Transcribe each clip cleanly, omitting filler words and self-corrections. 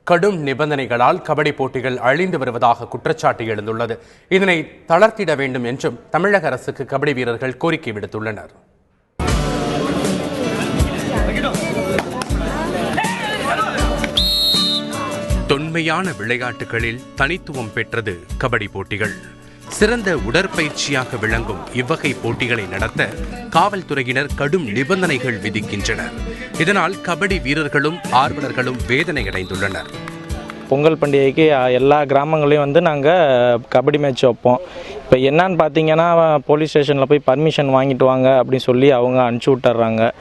கடும் நிபந்தனைகளால் கபடி போட்டிகள் அழிந்து வருவதாக குற்றச்சாட்டு எழுந்துள்ளது. இதனை தளர்த்திட வேண்டும் என்றும் தமிழக அரசுக்கு கபடி வீரர்கள் கோரிக்கை விடுத்துள்ளனர். தொன்மையான விளையாட்டுகளில் தனித்துவம் பெற்றது கபடி போட்டிகள். சிறந்த உடற்பயிற்சியாக விளங்கும் இவ்வகை போட்டிகளை நடத்த காவல்துறையினர் கடும் நிபந்தனைகள் விதிக்கின்றனர். இதனால் கபடி வீரர்களும் ஆர்வலர்களும் வேதனையடைந்துள்ளனர். பொங்கல் பண்டிகைக்கு எல்லா கிராமங்களையும் நாங்கள் கபடி மேட்ச் வைப்போம். இப்போ என்னன்னு பார்த்தீங்கன்னா, போலீஸ் ஸ்டேஷனில் போய் பர்மிஷன் வாங்கிட்டு வாங்க அப்படின்னு சொல்லி அவங்க அனுப்பிச்சி விட்டுறாங்க.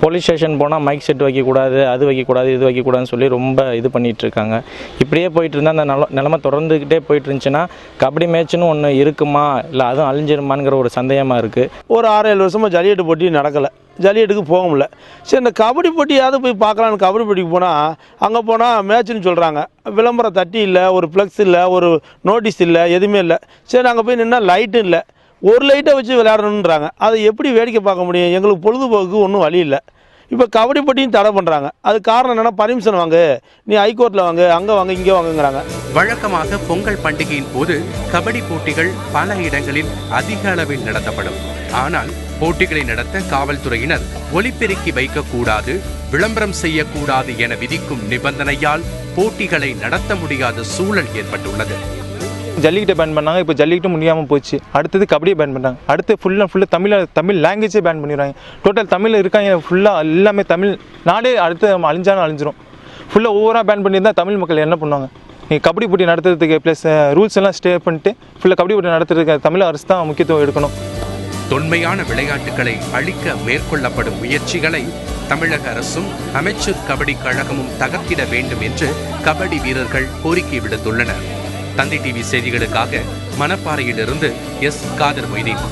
போலீஸ் ஸ்டேஷன் போனால் மைக் செட் வைக்கக்கூடாது, அது வைக்கக்கூடாது, இது வைக்கக்கூடாதுன்னு சொல்லி ரொம்ப இது பண்ணிகிட்ருக்காங்க. இப்படியே போயிட்டு இருந்தால் அந்த நிலமை தொடர்ந்துக்கிட்டே போயிட்டு இருந்துச்சுன்னா கபடி மேட்ச்னு ஒன்று இருக்குமா, இல்லை அதுவும் அழிஞ்சிருமாங்கிற ஒரு சந்தேகமாக இருக்குது. ஒரு 6-7 வருஷமாக ஜல்லிக்கட்டு போட்டி நடக்கலை, ஜல்லிக்கட்டுக்கு போக முடியல. சரி, இந்த கபடி போட்டியாவது போய் பார்க்கலான்னு கபடி போட்டிக்கு போனால் அங்கே போனால் மேட்ச்னு சொல்கிறாங்க. விளம்பரம் தட்டி இல்லை, ஒரு ஃப்ளெக்ஸ் இல்லை, ஒரு நோட்டீஸ் இல்லை, எதுவுமே இல்லை. சரி, அங்கே போய் நின்னா லைட்டும் இல்லை, ஒரு லைட்டை வச்சு விளையாடணுன்றாங்க. அதை எப்படி வேடிக்கை பார்க்க முடியும்? எங்களுக்கு பொழுதுபோக்கு ஒன்றும் வழி இல்லை. இப்போ கபடி போட்டியும் தடை பண்ணுறாங்க. அது காரணம் என்னென்னா, பர்மிஷன் வாங்க, நீ ஹைகோர்ட்டில் வாங்க, அங்கே வாங்க, இங்கே வாங்குங்கிறாங்க. வழக்கமாக பொங்கல் பண்டிகையின் போது கபடி போட்டிகள் பல இடங்களில் அதிக அளவில் நடத்தப்படும். ஆனால் போட்டிகளை நடத்த காவல்துறையினர் ஒலிபெருக்கி வைக்கக்கூடாது, விளம்பரம் செய்யக்கூடாது என விதிக்கும் நிபந்தனையால் போட்டிகளை நடத்த முடியாத சூழல் ஏற்பட்டுள்ளது. ஜல்லிக்கட்டை பேன் பண்ணாங்க, இப்போ ஜல்லிக்கட்டு முடியாமல் போச்சு. அடுத்தது கபடியை பேன் பண்ணுறாங்க. அடுத்து ஃபுல்லாக தமிழ் லாங்குவேஜே பேன் பண்ணிடுறாங்க. டோட்டல் தமிழ் இருக்காங்க ஃபுல்லாக எல்லாமே தமிழ் நாடே அடுத்து அழிஞ்சாலும் அழிஞ்சிரும். ஃபுல்லாக ஓவராக பேன் பண்ணியிருந்தால் தமிழ் மக்கள் என்ன பண்ணுவாங்க? நீங்கள் கபடி போட்டி நடத்துறதுக்கு ப்ளஸ் ரூல்ஸ் எல்லாம் ஸ்டே பண்ணிட்டு ஃபுல்லாக கபடி போட்டி நடத்துறதுக்கு தமிழ் அரசு தான் முக்கியத்துவம் எடுக்கணும். தொன்மையான விளையாட்டுகளை அழிக்க மேற்கொள்ளப்படும் முயற்சிகளை தமிழக அரசும் அமைச்சர் கபடி கழகமும் தகர்த்திட வேண்டும் என்று கபடி வீரர்கள் கோரிக்கை விடுத்துள்ளனர். தந்தி டிவி செய்திகளுக்காக மணப்பாறையிலிருந்து எஸ். காதர் மொய்தீன்.